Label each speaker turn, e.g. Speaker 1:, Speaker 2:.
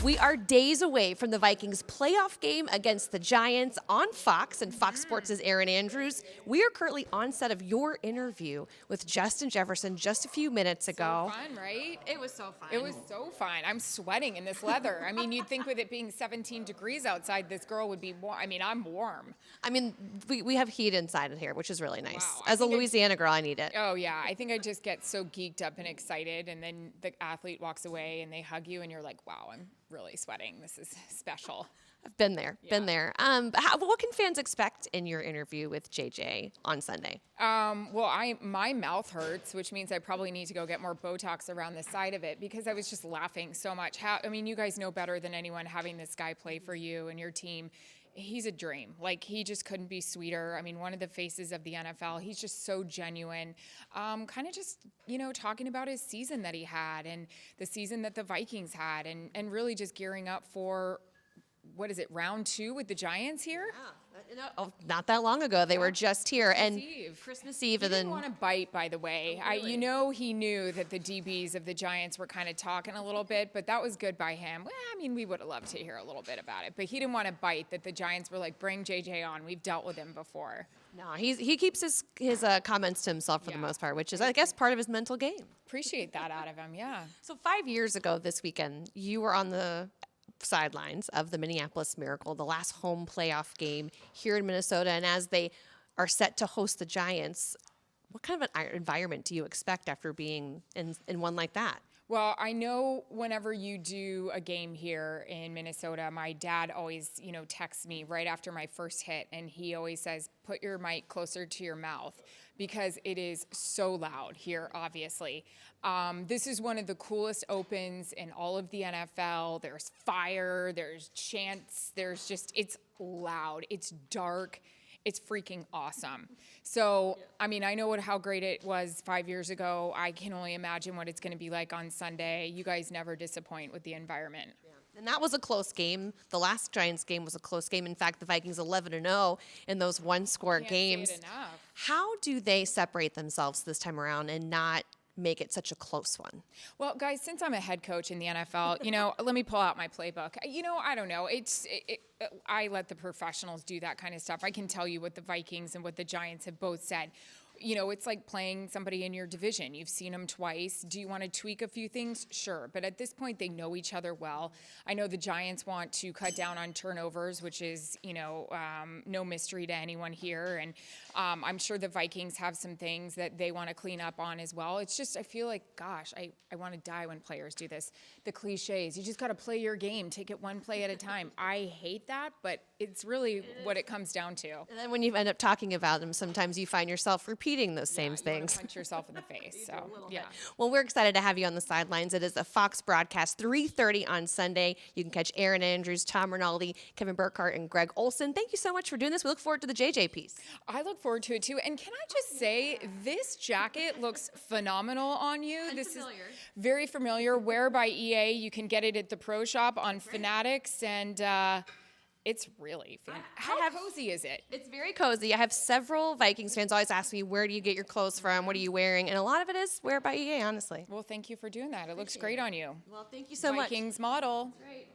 Speaker 1: We are days away from the Vikings playoff game against the Giants on Fox and Fox Sports' Erin Andrews. We are currently on set of your interview with Justin Jefferson just a few minutes ago.
Speaker 2: So fun, right?
Speaker 1: It was so fun.
Speaker 2: It was so fun. I'm sweating in this leather. I mean, you'd think with it being 17 degrees outside, this girl would be warm. I mean, I'm warm.
Speaker 1: I mean, we have heat inside of here, which is really nice.
Speaker 2: Wow,
Speaker 1: As a Louisiana girl, I need it.
Speaker 2: Oh, yeah. I think I just get so geeked up and excited, and then the athlete walks away, and they hug you, and you're like, wow, I'm really sweating. This is special.
Speaker 1: I've been there, been there. What can fans expect in your interview with JJ on Sunday?
Speaker 2: Well, my mouth hurts, which means I probably need to go get more Botox around the side of it because I was just laughing so much. I mean, you guys know better than anyone having this guy play for you and your team. He's a dream. Like, he just couldn't be sweeter. I mean, one of the faces of the NFL. He's just so genuine. Kind of just, talking about his season that he had and the season that the Vikings had and really just gearing up for, what is it, round 2 with the Giants here?
Speaker 1: Yeah. Not that long ago. They were just here.
Speaker 2: Christmas Eve. He didn't want to bite, by the way.
Speaker 1: Really?
Speaker 2: He knew that the DBs of the Giants were kind of talking a little bit, but that was good by him. Well, I mean, we would have loved to hear a little bit about it, but he didn't want to bite that the Giants were like, bring JJ on. We've dealt with him before.
Speaker 1: No, he keeps his comments to himself for the most part, which is, I guess, part of his mental game.
Speaker 2: Appreciate that out of him, yeah.
Speaker 1: So 5 years ago this weekend, you were on the sidelines of the Minneapolis Miracle, the last home playoff game here in Minnesota. And as they are set to host the Giants, what kind of an environment do you expect after being in one like that?
Speaker 2: Well, I know whenever you do a game here in Minnesota, my dad always, texts me right after my first hit, and he always says, put your mic closer to your mouth because it is so loud here, obviously. This is one of the coolest opens in all of the NFL. There's fire, there's chants, it's loud, it's dark. It's freaking awesome. So, I mean, I know how great it was 5 years ago. I can only imagine what it's going to be like on Sunday. You guys never disappoint with the environment.
Speaker 1: Yeah. And that was a close game. The last Giants game was a close game. In fact, the Vikings 11-0 in those one-score games.
Speaker 2: Can't say it enough.
Speaker 1: How do they separate themselves this time around and not make it such a close one?
Speaker 2: Well, guys, since I'm a head coach in the NFL, let me pull out my playbook. I don't know. I let the professionals do that kind of stuff. I can tell you what the Vikings and what the Giants have both said. It's like playing somebody in your division. You've seen them twice. Do you want to tweak a few things? Sure. But at this point, they know each other well. I know the Giants want to cut down on turnovers, which is, no mystery to anyone here. And I'm sure the Vikings have some things that they want to clean up on as well. It's just, I feel like, gosh, I want to die when players do this. The cliches, you just got to play your game. Take it one play at a time. I hate that, but it's really what it comes down to.
Speaker 1: And then when you end up talking about them, sometimes you find yourself repeating those same things.
Speaker 2: You punch yourself in the face. So, yeah.
Speaker 1: Well, we're excited to have you on the sidelines. It is a Fox broadcast, 3:30 on Sunday. You can catch Erin Andrews, Tom Rinaldi, Kevin Burkhardt, and Greg Olson. Thank you so much for doing this. We look forward to the JJ piece.
Speaker 2: I look forward to it, too. And can I just say, this jacket looks phenomenal on you. This is very familiar. Wear by EA. You can get it at the Pro Shop on Fanatics. And it's really fun. How cozy is it?
Speaker 1: It's very cozy. I have several Vikings fans always ask me, where do you get your clothes from? What are you wearing? And a lot of it is Wear by EA, honestly.
Speaker 2: Well, thank you for doing that. It looks great on you.
Speaker 1: Well, thank you so much.
Speaker 2: Vikings model.
Speaker 1: Great.